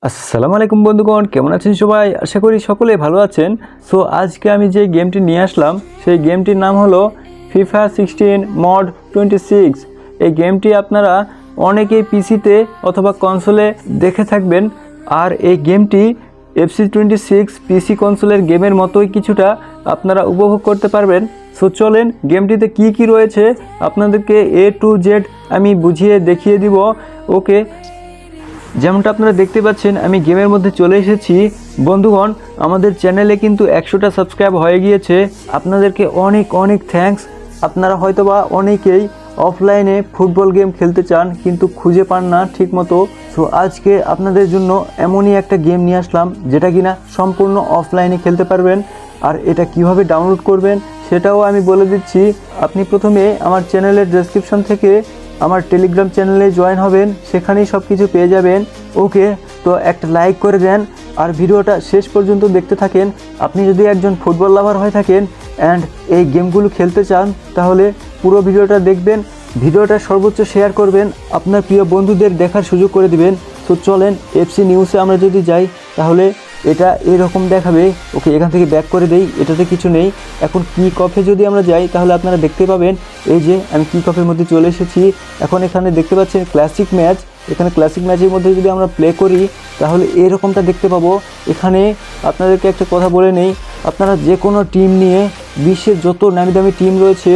আসসালামু আলাইকুম বন্ধুগণ, কেমন আছেন সবাই? আশা করি সকলে ভালো আছেন। সো আজকে আমি যে গেমটি নিয়ে আসলাম সেই গেমটির নাম হলো FIFA 16 মড 26। এই গেমটি আপনারা অনেকেই পিসিতে অথবা কনসোলে দেখে থাকবেন। আর এই গেমটি FC26 পিসি কনসোলের গেমের মতোই কিছুটা আপনারা উপভোগ করতে পারবেন। সো চলেন গেমটিতে কি কি রয়েছে আপনাদেরকে A to Z আমি বুঝিয়ে দেখিয়ে দিব। ওকে, যেমনটা আপনারা দেখতে পাচ্ছেন আমি গেমের মধ্যে চলে এসেছি। বন্ধুগণ, আমাদের চ্যানেলে কিন্তু 100টা সাবস্ক্রাইব হয়ে গিয়েছে। আপনাদেরকে অনেক অনেক থ্যাঙ্কস। আপনারা হয়তোবা অনেকেই অফলাইনে ফুটবল গেম খেলতে চান কিন্তু খুঁজে পান না ঠিকমতো। সো আজকে আপনাদের জন্য এমনই একটা গেম নিয়ে আসলাম যেটা কিনা সম্পূর্ণ অফলাইনে খেলতে পারবেন। আর এটা কিভাবে ডাউনলোড করবেন সেটাও আমি বলে দিচ্ছি। আপনি প্রথমে আমার চ্যানেলের ডেসক্রিপশন থেকে আমার টেলিগ্রাম চ্যানেলে জয়েন হবেন, সেখানেই সব কিছু পেয়ে যাবেন। ওকে, তো একটা লাইক করে দেন আর ভিডিওটা শেষ পর্যন্ত দেখতে থাকেন। আপনি যদি একজন ফুটবল লাভার হয়ে থাকেন অ্যান্ড এই গেমগুলো খেলতে চান তাহলে পুরো ভিডিওটা দেখবেন। ভিডিওটা সর্বোচ্চ শেয়ার করবেন, আপনার প্রিয় বন্ধুদের দেখার সুযোগ করে দিবেন। তো চলেন এফসি নিউজে আমরা যদি যাই তাহলে এটা এরকম দেখাবে। ওকে, এখান থেকে ব্যাক করে দেই, এটাতে কিছু নেই। এখন কিক অফে যদি আমরা যাই তাহলে আপনারা দেখতে পাবেন এই যে আমি কিক অফের মধ্যে চলে এসেছি। এখন এখানে দেখতে পাচ্ছেন ক্লাসিক ম্যাচ। এখানে ক্লাসিক ম্যাচের মধ্যে যদি আমরা প্লে করি তাহলে এরকমটা দেখতে পাবো। এখানে আপনাদেরকে একটা কথা বলে নেই, আপনারা যে কোনো টিম নিয়ে, বিশ্বের যত নামি দামি টিম রয়েছে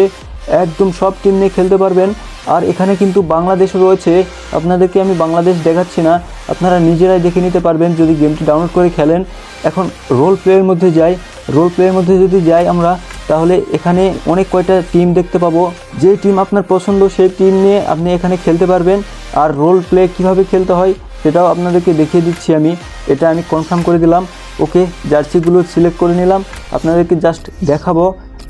একদম সব টিম নিয়ে খেলতে পারবেন। আর এখানে কিন্তু বাংলাদেশও রয়েছে, আপনাদেরকে আমি বাংলাদেশ দেখাচ্ছি না, আপনারা নিজেরাই দেখে নিতে পারবেন যদি গেমটি ডাউনলোড করে খেলেন। এখন রোল প্লেয়ের মধ্যে যাই। রোল প্লেয়ের মধ্যে যদি যাই আমরা তাহলে এখানে অনেক কয়টা টিম দেখতে পাবো। যে টিম আপনার পছন্দ সেই টিম নিয়ে আপনি এখানে খেলতে পারবেন। আর রোল প্লে কীভাবে খেলতে হয় সেটাও আপনাদেরকে দেখিয়ে দিচ্ছি আমি। এটা আমি কনফার্ম করে দিলাম। ওকে, জার্সিগুলো সিলেক্ট করে নিলাম, আপনাদেরকে জাস্ট দেখাবো।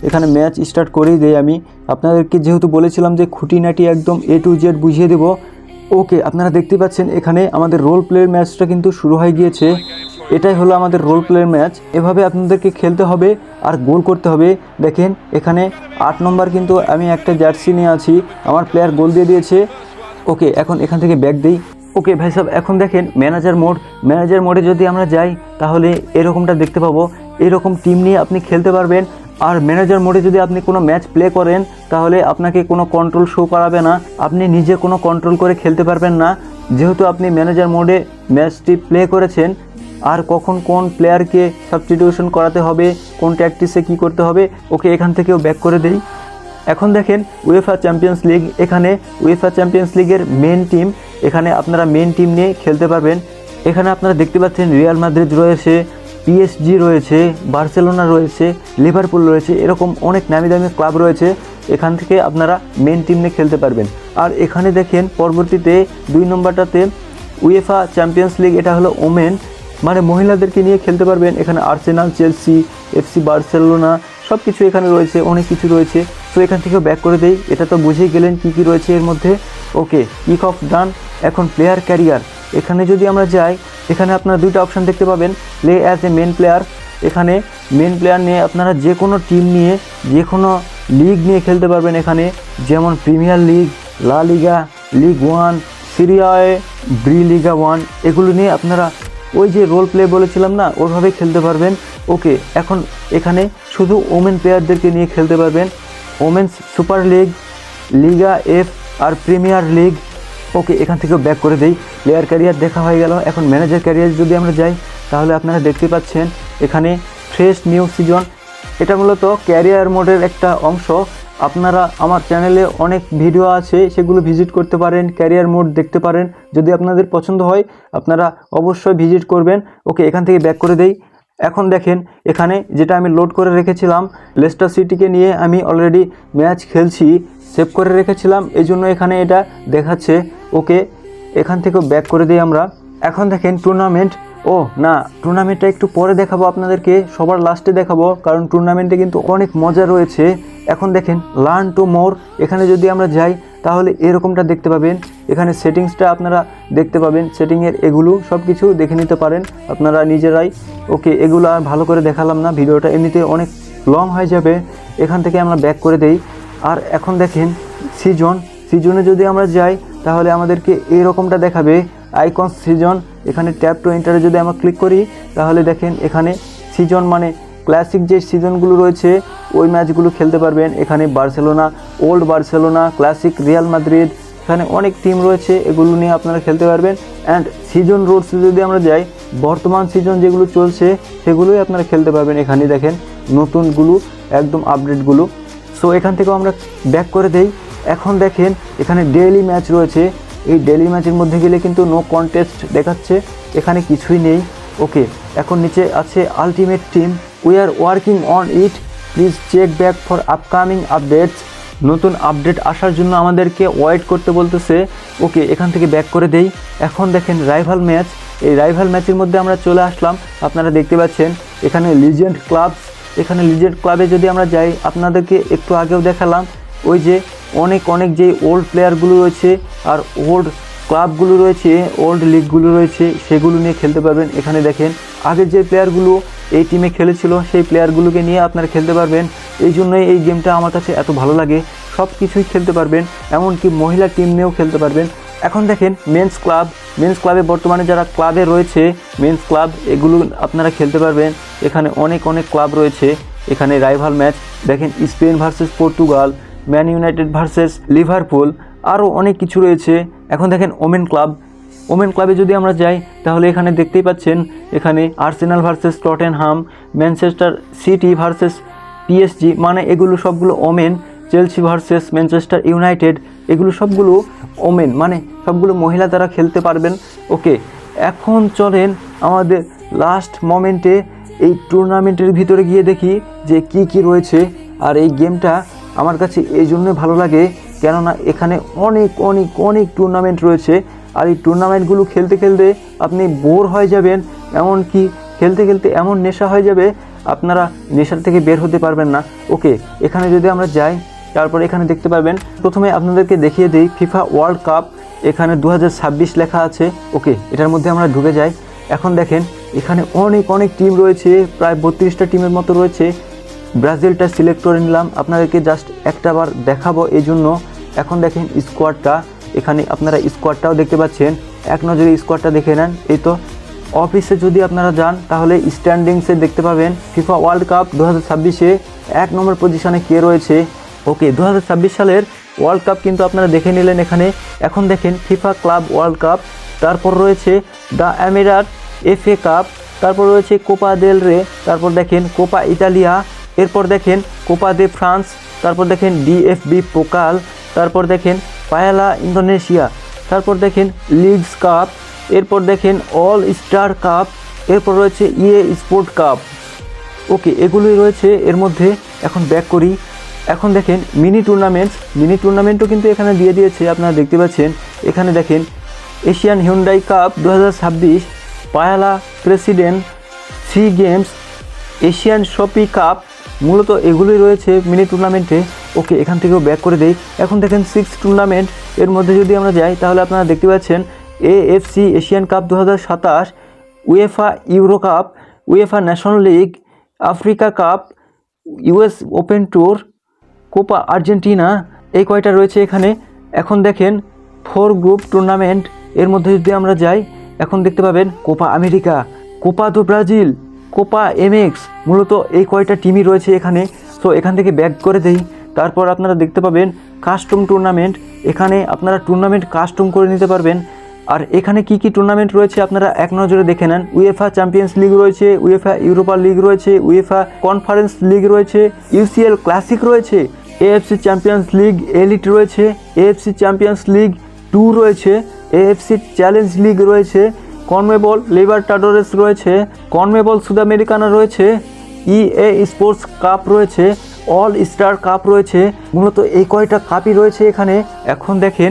এখানে ম্যাচ স্টার্ট করেই দেই আমি আপনাদেরকে, যেহেতু বলেছিলাম যে খুঁটিনাটি একদম A to Z বুঝিয়ে দেব। ওকে, আপনারা দেখতে পাচ্ছেন এখানে আমাদের রোল প্লের ম্যাচটা কিন্তু শুরু হয়ে গিয়েছে। এটাই হলো আমাদের রোল প্লের ম্যাচ। এভাবে আপনাদেরকে খেলতে হবে আর গোল করতে হবে। দেখেন এখানে 8 নম্বর কিন্তু আমি একটা জার্সি নিয়ে আছি, আমার প্লেয়ার গোল দিয়ে দিয়েছে। ওকে, এখন এখান থেকে ব্যাক দিই। ওকে ভাই সাহেব, এখন দেখেন ম্যানেজার মোড। ম্যানেজার মোডে যদি আমরা যাই তাহলে এরকমটা দেখতে পাবো। এরকম টিম নিয়ে আপনি খেলতে পারবেন। আর ম্যানেজার মোডে যদি আপনি কোনো ম্যাচ প্লে করেন তাহলে আপনাকে কোনো কন্ট্রোল শো করাবে না, আপনি নিজে কোনো কন্ট্রোল করে খেলতে পারবেন না, যেহেতু আপনি ম্যানেজার মোডে ম্যাচটি প্লে করেছেন। আর কখন কোন প্লেয়ারকে সাবস্টিটিউশন করাতে হবে, কোন ট্যাকটিসে কী করতে হবে। ওকে, এখান থেকেও ব্যাক করে দেই। এখন দেখেন UEFA চ্যাম্পিয়ন্স লিগ। এখানে UEFA চ্যাম্পিয়ন্স লিগের মেন টিম, এখানে আপনারা মেন টিম নিয়ে খেলতে পারবেন। এখানে আপনারা দেখতে পাচ্ছেন রিয়াল মাদ্রিদ রয়েছে, PSG রয়েছে, বার্সেলোনা রয়েছে, লিভারপুল রয়েছে, এরকম অনেক নামি দামি ক্লাব রয়েছে। এখান থেকে আপনারা মেন টিম নিয়ে খেলতে পারবেন। আর এখানে দেখেন পরবর্তীতে 2 নম্বরটাতে UEFA চ্যাম্পিয়ন্স লিগ, এটা হলো ওমেন, মানে মহিলাদেরকে নিয়ে খেলতে পারবেন। এখানে আর্সেনাল, চেলসি, FC বার্সেলোনা সব কিছু এখানে রয়েছে, অনেক কিছু রয়েছে। তো এখান থেকেও ব্যাক করে দেই। এটা তো বুঝেই গেলেন কী কী রয়েছে এর মধ্যে। ওকে, কিক অফ ডান। এখন প্লেয়ার ক্যারিয়ার, এখানে যদি আমরা যাই এখানে আপনারা 2টা অপশান দেখতে পাবেন, play as a main player. এখানে মেন প্লেয়ার নিয়ে আপনারা যে কোনো টিম নিয়ে, যে কোনো লিগ নিয়ে খেলতে পারবেন এখানে, যেমন প্রিমিয়ার লিগ, লা লিগা, লিগ 1, সিরিয়া এ, ব্রি লিগা 1, এগুলো নিয়ে আপনারা ওই যে রোল প্লে বলেছিলাম না, ওইভাবে খেলতে পারবেন। ওকে, এখন এখানে শুধু ওমেন প্লেয়ারদেরকে নিয়ে খেলতে পারবেন। ওমেন্স সুপার লিগ, লিগা F আর প্রিমিয়ার লিগ। ওকে, এখান থেকেও ব্যাক করে দেই। প্লেয়ার ক্যারিয়ার দেখা হয়ে গেল। এখন ম্যানেজার ক্যারিয়ার যদি আমরা যাই তাহলে আপনারা দেখতে পাচ্ছেন এখানে ফ্রেশ নিউ সিজন। এটা মূলত ক্যারিয়ার মোডের একটা অংশ। আপনারা আমার চ্যানেলে অনেক ভিডিও আছে, সেগুলো ভিজিট করতে পারেন, ক্যারিয়ার মোড দেখতে পারেন। যদি আপনাদের পছন্দ হয় আপনারা অবশ্যই ভিজিট করবেন। ওকে, এখান থেকে ব্যাক করে দেই। এখন দেখেন এখানে যেটা আমি লোড করে রেখেছিলাম, লেস্টার সিটিকে নিয়ে আমি অলরেডি ম্যাচ খেলছি, সেভ করে রেখেছিলাম, এই জন্য এখানে এটা দেখাচ্ছে। ওকে, এখান থেকেও ব্যাক করে দিই আমরা। এখন দেখেন টুর্নামেন্ট। ও না, টুর্নামেন্টটা একটু পরে দেখাবো আপনাদেরকে, সবার লাস্টে দেখাবো, কারণ টুর্নামেন্টে কিন্তু অনেক মজা রয়েছে। এখন দেখেন লার্ন টু মোর, এখানে যদি আমরা যাই তাহলে এরকমটা দেখতে পাবেন। এখানে সেটিংসটা আপনারা দেখতে পাবেন, সেটিংয়ের এগুলো সব কিছু দেখে নিতে পারেন আপনারা নিজেরাই। ওকে, এগুলো আর ভালো করে দেখালাম না, ভিডিওটা এমনিতে অনেক লং হয়ে যাবে। এখান থেকে আমরা ব্যাক করে দেই। আর এখন দেখেন সিজনে যদি আমরা যাই তাহলে আমাদেরকে এরকমটা দেখাবে। আইকনস সিজন, এখানে ট্যাপ টু এন্টারে যদি আমরা ক্লিক করি তাহলে দেখেন এখানে সিজন মানে ক্লাসিক যে সিজনগুলো রয়েছে ওই ম্যাচগুলো খেলতে পারবেন। এখানে Barcelona, old Barcelona, classic Real Madrid, এখানে অনেক টিম রয়েছে, এগুলো নিয়ে আপনারা খেলতে পারবেন। অ্যান্ড সিজন রুটসে যদি আমরা যাই, বর্তমান সিজন যেগুলো চলছে সেগুলোই আপনারা খেলতে পারবেন। এখানে দেখেন নতুনগুলো, একদম আপডেটগুলো। সো এখান থেকেও আমরা ব্যাক করে দেই। এখন দেখেন এখানে ডেইলি ম্যাচ রয়েছে, এই ডেইলি ম্যাচের মধ্যে গেলে কিন্তু নো কন্টেস্ট দেখাচ্ছে, এখানে কিছুই নেই। ওকে, এখন নিচে আছে ultimate team, we are working on it, please check back for upcoming updates. নতুন আপডেট আসার জন্য আমাদেরকে ওয়েট করতে বলতেছে। ওকে, এখান থেকে ব্যাক করে দেই। এখন দেখেন রাইভাল ম্যাচ, এই রাইভাল ম্যাচের মধ্যে আমরা চলে আসলাম। আপনারা দেখতে পাচ্ছেন এখানে লিজেন্ড ক্লাব, এখানে লিজেন্ড ক্লাবে যদি আমরা যাই, আপনাদেরকে একটু আগেও দেখালাম ওই যে অনেক যে ওল্ড প্লেয়ারগুলো রয়েছে আর ওল্ড ক্লাবগুলো রয়েছে, ওল্ড লিগগুলো রয়েছে, সেগুলো নিয়ে খেলতে পারবেন। এখানে দেখেন আগের যে প্লেয়ারগুলো এই টিমে খেলেছিল সেই প্লেয়ারগুলোকে নিয়ে আপনারা খেলতে পারবেন। এই জন্যই এই গেমটা আমার কাছে এত ভালো লাগে, সব কিছুই খেলতে পারবেন, এমনকি মহিলা টিম নিয়েও খেলতে পারবেন। এখন দেখেন মেন্স ক্লাব, মেন্স ক্লাবে বর্তমানে যারা ক্লাবে রয়েছে মেন্স ক্লাব, এগুলো আপনারা খেলতে পারবেন। এখানে অনেক ক্লাব রয়েছে। এখানে রাইভাল ম্যাচ দেখেন Spain versus Portugal, man United versus Liverpool, আরও অনেক কিছু রয়েছে। এখন দেখেন ওমেন ক্লাব, ওমেন ক্লাবে যদি আমরা যাই তাহলে এখানে দেখতেই পাচ্ছেন এখানে Arsenal versus Tottenham, Manchester city versus PSG, মানে এগুলো সবগুলো women, Chelsea versus Manchester United, এগুলো সবগুলো ওমেন, মানে সবগুলো মহিলা দ্বারা খেলতে পারবেন। ওকে, এখন চলেন আমাদের লাস্ট মোমেন্টে এই টুর্নামেন্টের ভিতরে গিয়ে দেখি যে কি রয়েছে। আর এই গেমটা আমার কাছে এই জন্য ভালো লাগে কেননা এখানে অনেক টুর্নামেন্ট রয়েছে। আর এই টুর্নামেন্টগুলো খেলতে খেলতে আপনি বোর হয়ে যাবেন, এমনকি খেলতে খেলতে এমন নেশা হয়ে যাবে আপনারা নেশার থেকে বের হতে পারবেন না। ওকে, এখানে যদি আমরা যাই তারপরে এখানে দেখতে পাবেন, প্রথমে আপনাদেরকে দেখিয়ে দিই ফিফা ওয়ার্ল্ড কাপ, এখানে 2026 লেখা আছে। ওকে, এটার মধ্যে আমরা ঢুকে যাই। এখন দেখেন এখানে অনেক টিম রয়েছে, প্রায় 32টা টিমের মতো রয়েছে। ব্রাজিলটা সিলেক্ট করে নিলাম, আপনাদেরকে জাস্ট একটাবার দেখাবো এই জন্য। এখন দেখেন স্কোয়াডটা, এখানে আপনারা স্কোয়াডটাও দেখতে পাচ্ছেন, এক নজরে স্কোয়াডটা দেখে নেন। এই তো অফিসে যদি আপনারা যান তাহলে স্ট্যান্ডিংসে দেখতে পাবেন ফিফা ওয়ার্ল্ড কাপ 2026-এ 1 নম্বর পজিশনে কে রয়েছে। ওকে, 2026 সালের ওয়ার্ল্ড কাপ কিন্তু আপনারা দেখে নিলেন এখানে। এখন দেখেন ফিফা ক্লাব ওয়ার্ল্ড কাপ, তারপর রয়েছে দ্য এমিরাত FA কাপ, তারপর রয়েছে কোপা দেল রে, তারপর দেখেন কোপা ইতালিয়া, এরপর দেখেন কোপা দে ফ্রান্স, তারপর দেখেন DFB পোকাল, তারপর দেখেন পায়ালা ইন্দোনেশিয়া, তারপর দেখেন লিগস কাপ, এরপর দেখেন অল স্টার কাপ, এরপর রয়েছে স্পোর্ট কাপ। ওকে, এগুলোই রয়েছে এর মধ্যে। এখন ব্যাক করি। এখন দেখেন মিনি টুর্নামেন্টও কিন্তু এখানে দিয়ে দিয়েছে, আপনারা দেখতে পাচ্ছেন। এখানে দেখেন এশিয়ান হিউন্ডাই কাপ 2026, পায়ালা president, sea games, Asian Shopee cup, মূলত এগুলোই রয়েছে মিনি টুর্নামেন্টে। ওকে, এখান থেকেও ব্যাক করে দেই। এখন দেখেন 6 টুর্নামেন্ট, এর মধ্যে যদি আমরা যাই তাহলে আপনারা দেখতে পাচ্ছেন AFC Asian cup 2027, UEFA euro cup, UEFA national league, Africa cup, US open tour, Copa Argentina, এই কয়টা রয়েছে এখানে। এখন দেখেন 4 গ্রুপ টুর্নামেন্ট, এর মধ্যে যদি আমরা যাই এখন দেখতে পাবেন কোপা আমেরিকা, কোপা দো ব্রাজিল, কোপা MX, মূলত এই কয়টা টিমই রয়েছে এখানে। সো এখান থেকে ব্যাক করে দেই। তারপর আপনারা দেখতে পাবেন কাস্টম টুর্নামেন্ট, এখানে আপনারা টুর্নামেন্ট কাস্টম করে নিতে পারবেন। আর এখানে কি টুর্নামেন্ট রয়েছে আপনারা এক নজরে দেখে নেন। UEFA চ্যাম্পিয়ন্স লিগ রয়েছে, UEFA ইউরোপা লিগ রয়েছে, UEFA কনফারেন্স লিগ রয়েছে, UCL ক্লাসিক রয়েছে, AFC চ্যাম্পিয়ন্স লিগ এলিট রয়েছে, AFC চ্যাম্পিয়ন্স লিগ 2 রয়েছে, AFC চ্যালেঞ্জ লিগ রয়েছে, কনমেবল লিবার্টাডোরেস রয়েছে, কনমেবল সুদ আমেরিকানা রয়েছে, EA স্পোর্টস কাপ রয়েছে, অল স্টার কাপ রয়েছে। মূলত এই কয়টা কাপই রয়েছে এখানে। এখন দেখেন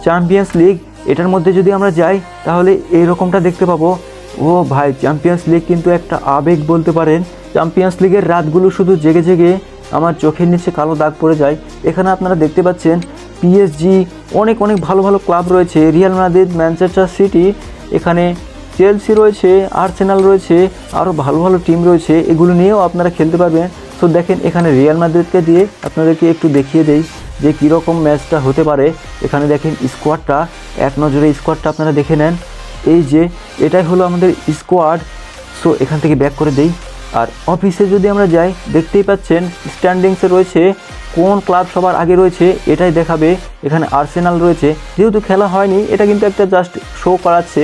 চ্যাম্পিয়ন্স লিগ, এটার মধ্যে যদি আমরা যাই তাহলে এইরকমটা দেখতে পাবো। ও ভাই, চ্যাম্পিয়ন্স লিগ কিন্তু একটা আবেগ বলতে পারেন। চ্যাম্পিয়ন্স লিগের রাতগুলো শুধু জেগে আমার চোখের নিচে কালো দাগ পড়ে যায়। এখানে আপনারা দেখতে পাচ্ছেন PSG, অনেক ভালো ক্লাব রয়েছে, রিয়াল মাদ্রিদ, ম্যানচেস্টার সিটি, এখানে চেলসি রয়েছে, আর্সেনাল রয়েছে, আরও ভালো টিম রয়েছে, এগুলো নিয়েও আপনারা খেলতে পারবেন। সো দেখেন এখানে রিয়াল মাদ্রিদকে দিয়ে আপনাদেরকে একটু দেখিয়ে দেই যে কীরকম ম্যাচটা হতে পারে। এখানে দেখেন স্কোয়াডটা, এক নজরে স্কোয়াডটা আপনারা দেখে নেন। এই যে এটাই হলো আমাদের স্কোয়াড। সো এখান থেকে ব্যাক করে দেই। আর অফিসে যদি আমরা যাই, দেখতেই পাচ্ছেন স্ট্যান্ডিংসে রয়েছে কোন ক্লাব সবার আগে রয়েছে এটাই দেখাবে। এখানে আর্সেনাল রয়েছে, যেহেতু খেলা হয়নি এটা কিন্তু একটা জাস্ট শো করাচ্ছে।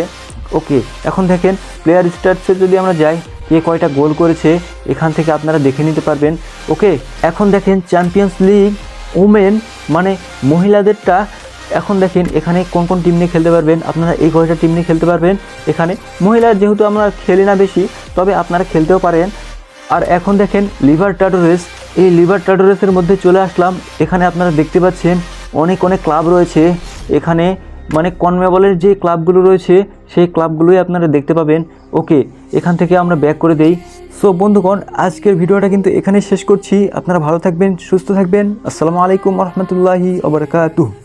ওকে, এখন দেখেন প্লেয়ার স্ট্যাটসে যদি আমরা যাই, কে কয়টা গোল করেছে এখান থেকে আপনারা দেখে নিতে পারবেন। ওকে, এখন দেখেন চ্যাম্পিয়ন্স লিগ ওমেন মানে মহিলাদেরটা। এখন দেখেন এখানে কোন কোন টিম নিয়ে খেলতে পারবেন, আপনারা এই কয়টা টিম নিয়ে খেলতে পারবেন। এখানে মহিলার যেহেতু আমরা খেলি না বেশি, তবে আপনারা খেলতেও পারেন। আর এখন দেখেন লিভারটাডোরেস, এই লিভারটাডোরেসের মধ্যে চলে আসলাম। এখানে আপনারা দেখতে পাচ্ছেন অনেক অনেক ক্লাব রয়েছে এখানে, মানে কনমেবলের যে ক্লাবগুলো রয়েছে সেই ক্লাবগুলোই আপনারা দেখতে পাবেন। ওকে, এখান থেকে আমরা ব্যাক করে দেই। সো বন্ধুগণ, আজকের ভিডিওটা কিন্তু এখানে শেষ করছি। আপনারা ভালো থাকবেন, সুস্থ থাকবেন। আসসালামু আলাইকুম রহমতুল্লাহি ওয়া বারাকাতুহু।